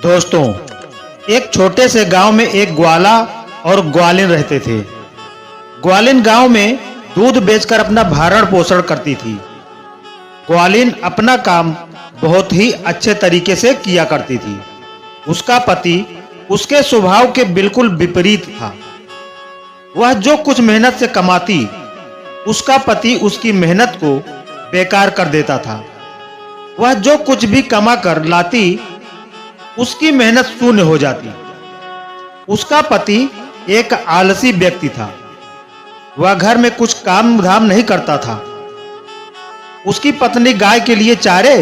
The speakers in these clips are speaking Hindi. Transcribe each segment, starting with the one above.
दोस्तों, एक छोटे से गांव में एक ग्वाला और ग्वालिन रहते थे। ग्वालिन गांव में दूध बेचकर अपना भरण पोषण करती थी। ग्वालिन अपना काम बहुत ही अच्छे तरीके से किया करती थी। उसका पति उसके स्वभाव के बिल्कुल विपरीत था। वह जो कुछ मेहनत से कमाती, उसका पति उसकी मेहनत को बेकार कर देता था। वह जो कुछ भी कमा कर लाती, उसकी मेहनत शून्य हो जाती। उसका पति एक आलसी व्यक्ति था। वह घर में कुछ काम धाम नहीं करता था। उसकी पत्नी गाय के लिए चारे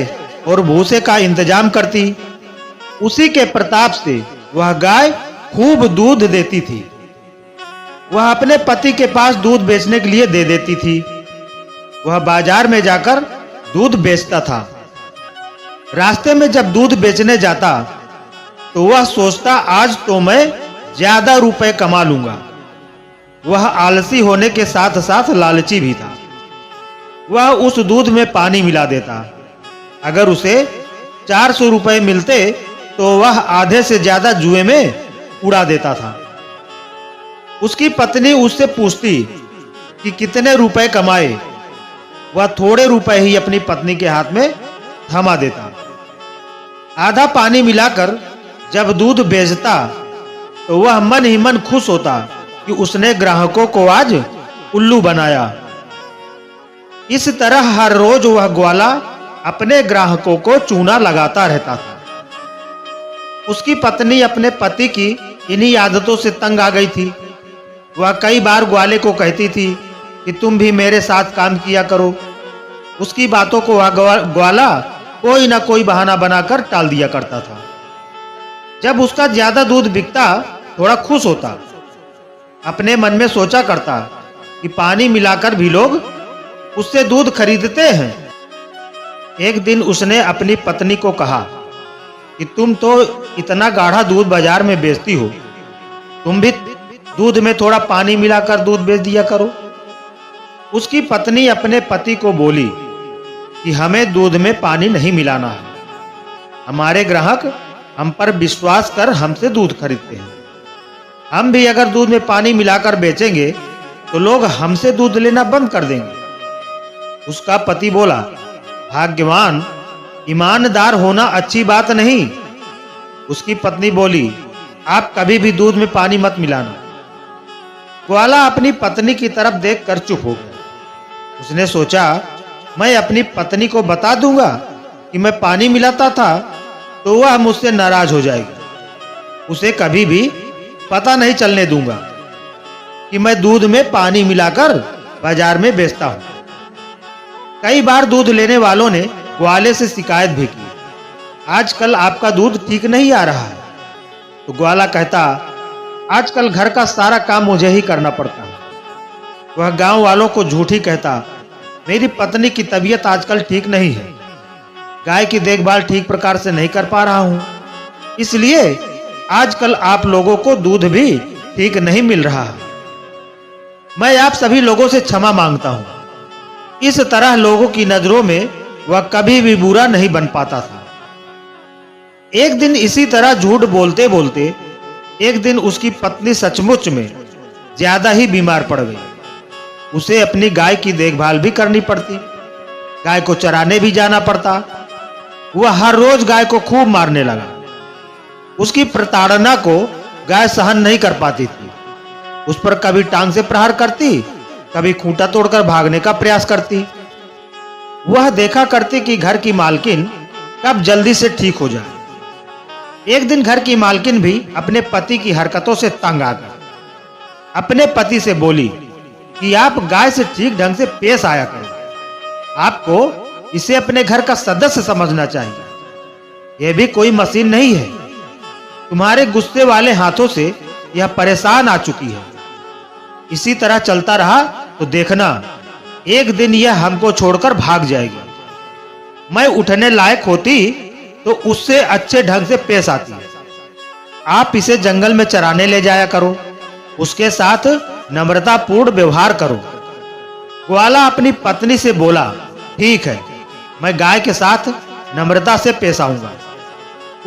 और भूसे का इंतजाम करती। उसी के प्रताप से वह गाय खूब दूध देती थी। वह अपने पति के पास दूध बेचने के लिए दे देती थी। वह बाजार में जाकर दूध बेचता था। रास्ते में जब दूध बेचने जाता तो वह सोचता, आज तो मैं ज्यादा रुपए कमा लूंगा। वह आलसी होने के साथ साथ लालची भी था। वह उस दूध में पानी मिला देता। अगर उसे 400 रुपए मिलते तो वह आधे से ज्यादा जुए में उड़ा देता था। उसकी पत्नी उससे पूछती कि कितने रुपए कमाए। वह थोड़े रुपए ही अपनी पत्नी के हाथ में थमा देता। आधा पानी मिलाकर जब दूध बेचता तो वह मन ही मन खुश होता कि उसने ग्राहकों को आज उल्लू बनाया। इस तरह हर रोज वह ग्वाला अपने ग्राहकों को चूना लगाता रहता था। उसकी पत्नी अपने पति की इन्हीं आदतों से तंग आ गई थी। वह कई बार ग्वाले को कहती थी कि तुम भी मेरे साथ काम किया करो। उसकी बातों को वह ग्वाला कोई ना कोई बहाना बनाकर टाल दिया करता था। जब उसका ज्यादा दूध बिकता, थोड़ा खुश होता। अपने मन में सोचा करता कि पानी मिलाकर भी लोग उससे दूध खरीदते हैं। एक दिन उसने अपनी पत्नी को कहा कि तुम तो इतना गाढ़ा दूध बाजार में बेचती हो, तुम भी दूध में थोड़ा पानी मिलाकर दूध बेच दिया करो। उसकी पत्नी अपने पति को बोली कि हमें दूध में पानी नहीं मिलाना है। हमारे ग्राहक हम पर विश्वास कर हमसे दूध खरीदते हैं। हम भी अगर दूध में पानी मिलाकर बेचेंगे तो लोग हमसे दूध लेना बंद कर देंगे। उसका पति बोला, भाग्यवान, ईमानदार होना अच्छी बात नहीं। उसकी पत्नी बोली, आप कभी भी दूध में पानी मत मिलाना। ग्वाला अपनी पत्नी की तरफ देखकर चुप हो गया। उसने सोचा, मैं अपनी पत्नी को बता दूंगा कि मैं पानी मिलाता था तो वह मुझसे नाराज हो जाएगी। उसे कभी भी पता नहीं चलने दूंगा कि मैं दूध में पानी मिलाकर बाजार में बेचता हूं। कई बार दूध लेने वालों ने ग्वाले से शिकायत भी की, आजकल आपका दूध ठीक नहीं आ रहा है। तो ग्वाला कहता, आजकल घर का सारा काम मुझे ही करना पड़ता है। वह गांव वालों को झूठी कहता, मेरी पत्नी की तबीयत आजकल ठीक नहीं है, गाय की देखभाल ठीक प्रकार से नहीं कर पा रहा हूं, इसलिए आजकल आप लोगों को दूध भी ठीक नहीं मिल रहा है। मैं आप सभी लोगों से क्षमा मांगता हूं। इस तरह लोगों की नजरों में वह कभी भी बुरा नहीं बन पाता था। एक दिन इसी तरह झूठ बोलते बोलते एक दिन उसकी पत्नी सचमुच में ज्यादा ही बीमार पड़ गई। उसे अपनी गाय की देखभाल भी करनी पड़ती, गाय को चराने भी जाना पड़ता। वह हर रोज गाय को खूब मारने लगा। उसकी प्रताड़ना को गाय सहन नहीं कर पाती थी। उस पर कभी टांग से प्रहार करती, कभी खूंटा तोड़कर भागने का प्रयास करती। वह देखा करती कि घर की मालकिन कब जल्दी से ठीक हो जाए। एक दिन घर की मालकिन भी अपने पति की हरकतों से तंग आ गई। अपने पति से बोली कि आप गाय से ठीक ढंग से पेश आया करें। आपको इसे अपने घर का सदस्य समझना चाहिए। यह भी कोई मशीन नहीं है। तुम्हारे गुस्से वाले हाथों से यह परेशान आ चुकी है। इसी तरह चलता रहा तो देखना, एक दिन यह हमको छोड़कर भाग जाएगी। मैं उठने लायक होती तो उससे अच्छे ढंग से पेश आती। आप इसे जंगल में चराने ले जाया करो, उसके साथ नम्रतापूर्ण व्यवहार करो। ग्वाला अपनी पत्नी से बोला, ठीक है, मैं गाय के साथ नम्रता से पेश आऊंगा।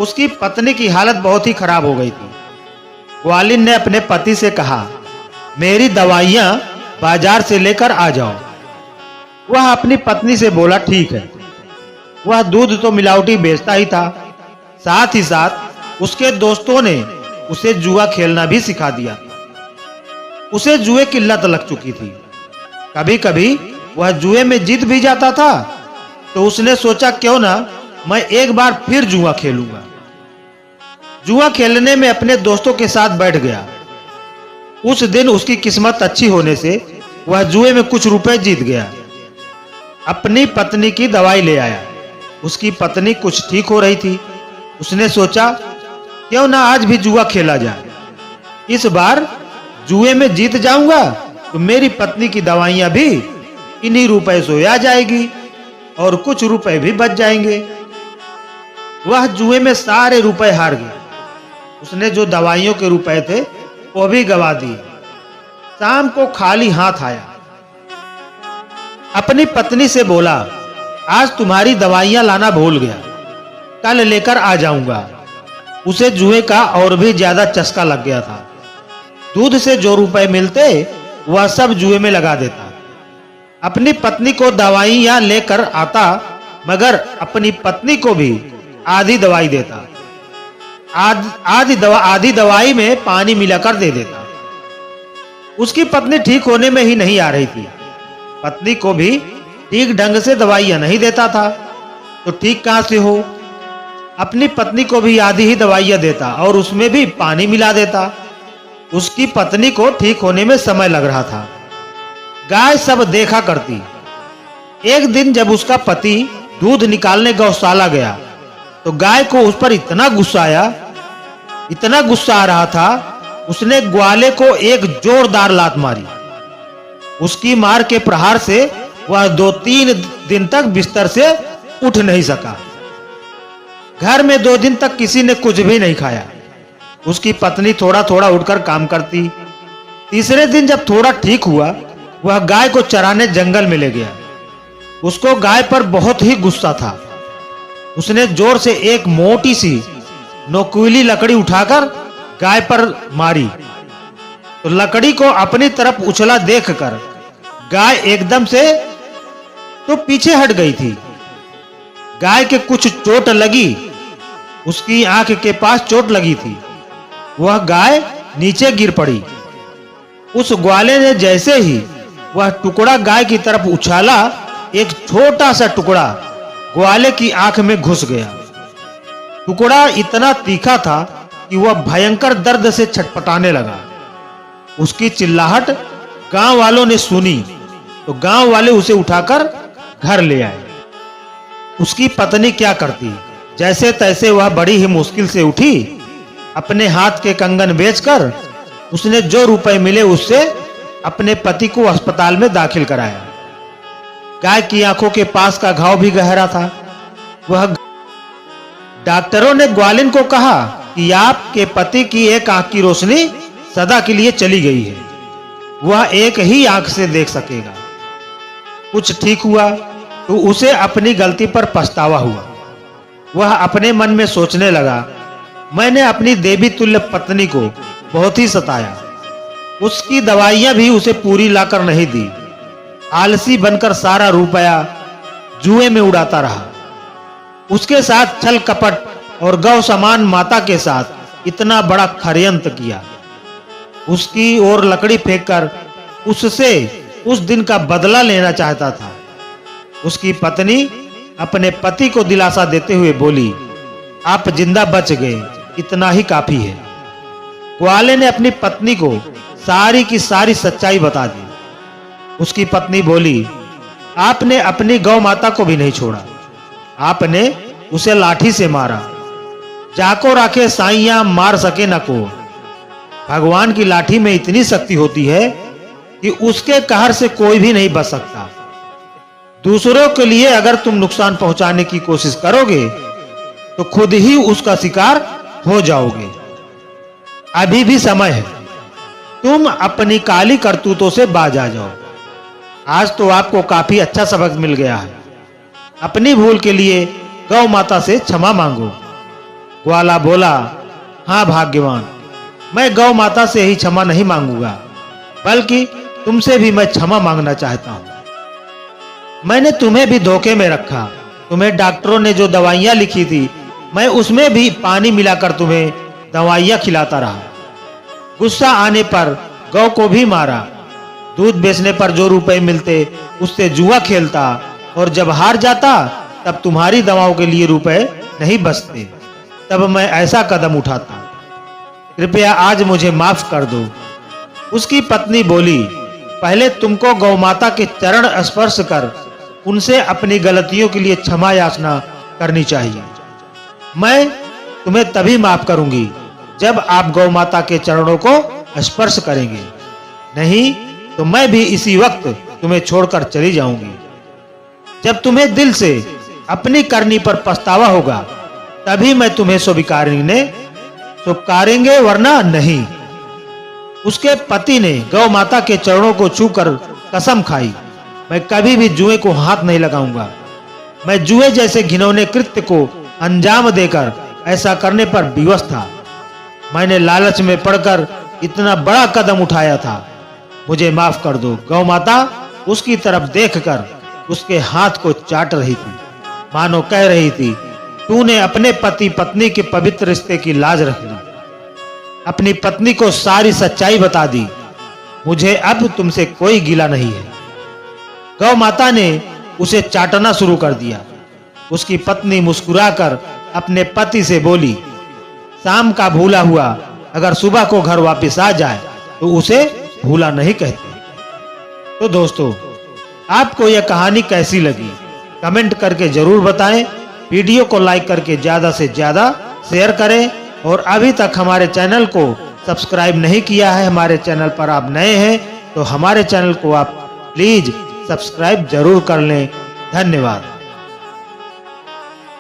उसकी पत्नी की हालत बहुत ही खराब हो गई थी। ग्वालिन ने अपने पति से कहा, मेरी दवाइयां बाजार से लेकर आ जाओ। वह अपनी पत्नी से बोला, ठीक है। वह दूध तो मिलावटी बेचता ही था, साथ ही साथ उसके दोस्तों ने उसे जुआ खेलना भी सिखा दिया। उसे जुए की लत लग चुकी थी। कभी कभी वह जुए में जीत भी जाता था, तो उसने सोचा क्यों ना मैं एक बार फिर जुआ खेलूंगा। जुआ खेलने में अपने दोस्तों के साथ बैठ गया। उस दिन उसकी किस्मत अच्छी होने से वह जुए में कुछ रुपए जीत गया। अपनी पत्नी की दवाई ले आया। उसकी पत्नी कुछ ठीक हो रही थी। उसने सोचा क्यों ना आज भी जुआ खेला जाए। इस बार जुए में जीत जाऊंगा तो मेरी पत्नी की दवाइयां भी इन्हीं रुपए से आ जाएगी और कुछ रुपए भी बच जाएंगे। वह जुए में सारे रुपए हार गया। उसने जो दवाइयों के रुपए थे वो भी गवा दिए। शाम को खाली हाथ आया। अपनी पत्नी से बोला, आज तुम्हारी दवाइयां लाना भूल गया, कल लेकर आ जाऊंगा। उसे जुए का और भी ज्यादा चस्का लग गया था। दूध से जो रुपए मिलते वह सब जुए में लगा देता। अपनी पत्नी को दवाइयां लेकर आता, मगर अपनी पत्नी को भी आधी दवाई देता। आधी दवाई में पानी मिलाकर दे देता। उसकी पत्नी ठीक होने में ही नहीं आ रही थी। पत्नी को भी ठीक ढंग से दवाइयां नहीं देता था, तो ठीक कहां से हो। अपनी पत्नी को भी आधी ही दवाइयां देता और उसमें भी पानी मिला देता। उसकी पत्नी को ठीक होने में समय लग रहा था। गाय सब देखा करती। एक दिन जब उसका पति दूध निकालने गौशाला गया, तो गाय को उस पर इतना गुस्सा आ रहा था, उसने ग्वाले को एक जोरदार लात मारी। उसकी मार के प्रहार से वह 2-3 दिन तक बिस्तर से उठ नहीं सका। घर में 2 दिन तक किसी ने कुछ भी नहीं खाया। उसकी पत्नी थोड़ा थोड़ा उठकर काम करती। तीसरे दिन जब थोड़ा ठीक हुआ, वह गाय को चराने जंगल में ले गया। उसको गाय पर बहुत ही गुस्सा था। उसने जोर से एक मोटी सी नोकीली लकड़ी उठाकर गाय पर मारी, तो लकड़ी को अपनी तरफ उछला देखकर गाय एकदम से तो पीछे हट गई थी। गाय के कुछ चोट लगी। उसकी आंख के पास चोट लगी थी। वह गाय नीचे गिर पड़ी। उस ग्वाले ने जैसे ही वह टुकड़ा गाय की तरफ उछाला, एक छोटा सा टुकड़ा ग्वाले की आंख में घुस गया। टुकड़ा इतना तीखा था कि वह भयंकर दर्द से छटपटाने लगा। उसकी चिल्लाहट गांव वालों ने सुनी, तो गांव वाले उसे उठाकर घर ले आए। उसकी पत्नी क्या करती, जैसे तैसे वह बड़ी ही मुश्किल से उठी। अपने हाथ के कंगन बेचकर उसने जो रुपए मिले उससे अपने पति को अस्पताल में दाखिल कराया। गाय की आंखों के पास का घाव भी गहरा था। वह डॉक्टरों ने ग्वालिन को कहा कि आपके पति की एक आंख की रोशनी सदा के लिए चली गई है, वह एक ही आंख से देख सकेगा। कुछ ठीक हुआ तो उसे अपनी गलती पर पछतावा हुआ। वह अपने मन में सोचने लगा, मैंने अपनी देवी तुल्य पत्नी को बहुत ही सताया। उसकी दवाइयां भी उसे पूरी लाकर नहीं दी। आलसी बनकर सारा रुपया जुए में उड़ाता रहा। उसके साथ छल कपट और गौ समान माता के साथ इतना बड़ा षड्यंत्र किया। उसकी ओर लकड़ी फेंककर उससे उस दिन का बदला लेना चाहता था। उसकी पत्नी अपने पति को दिलासा देते हुए बोली, आप जिंदा बच गए, इतना ही काफी है। ग्वाले ने अपनी पत्नी को सारी की सारी सच्चाई बता दी। उसकी पत्नी बोली, आपने अपनी गौ माता को भी नहीं छोड़ा, आपने उसे लाठी से मारा। जाको राखे साइया मार सके न को। भगवान की लाठी में इतनी शक्ति होती है कि उसके कहर से कोई भी नहीं बच सकता। दूसरों के लिए अगर तुम नुकसान पहुंचाने की कोशिश करोगे तो खुद ही उसका शिकार हो जाओगे। अभी भी समय है, तुम अपनी काली करतूतों से बाज आ जाओ। आज तो आपको काफी अच्छा सबक मिल गया है। अपनी भूल के लिए गौ माता से क्षमा मांगो। ग्वाला बोला, हाँ भाग्यवान, मैं गौ माता से ही क्षमा नहीं मांगूंगा, बल्कि तुमसे भी मैं क्षमा मांगना चाहता हूं। मैंने तुम्हें भी धोखे में रखा। तुम्हें डॉक्टरों ने जो दवाइयां लिखी थी, मैं उसमें भी पानी मिलाकर तुम्हें दवाइयां खिलाता रहा। गुस्सा आने पर गौ को भी मारा। दूध बेचने पर जो रुपए मिलते उससे जुआ खेलता, और जब हार जाता तब तुम्हारी दवाओं के लिए रुपए नहीं बचते, तब मैं ऐसा कदम उठाता। कृपया आज मुझे माफ कर दो। उसकी पत्नी बोली, पहले तुमको गौ माता के चरण स्पर्श कर उनसे अपनी गलतियों के लिए क्षमा याचना करनी चाहिए। मैं तुम्हें तभी माफ करूंगी जब आप गौ माता के चरणों को स्पर्श करेंगे, नहीं तो मैं भी इसी वक्त तुम्हें छोड़कर चली जाऊंगी। जब तुम्हें दिल से अपनी करनी पर पछतावा होगा, तभी मैं तुम्हें स्वीकारेंगे, वरना नहीं। उसके पति ने गौ माता के चरणों को छूकर कसम खाई, मैं कभी भी जुए को हाथ नहीं लगाऊंगा। मैं जुए जैसे घिनौने कृत्य को अंजाम देकर ऐसा करने पर विवश था। मैंने लालच में पड़कर इतना बड़ा कदम उठाया था। मुझे माफ कर दो। गौ माता उसकी तरफ देखकर उसके हाथ को चाट रही थी, मानो कह रही थी, तूने अपने पति पत्नी के पवित्र रिश्ते की लाज रख ली, अपनी पत्नी को सारी सच्चाई बता दी। मुझे अब तुमसे कोई गिला नहीं है। गौ माता ने उसे चाटना शुरू कर दिया। उसकी पत्नी मुस्कुराकर अपने पति से बोली, शाम का भूला हुआ अगर सुबह को घर वापस आ जाए तो उसे भूला नहीं कहते। तो दोस्तों, आपको यह कहानी कैसी लगी कमेंट करके जरूर बताएं। वीडियो को लाइक करके ज्यादा से ज्यादा शेयर करें, और अभी तक हमारे चैनल को सब्सक्राइब नहीं किया है, हमारे चैनल पर आप नए हैं तो हमारे चैनल को आप प्लीज सब्सक्राइब जरूर कर लें। धन्यवाद।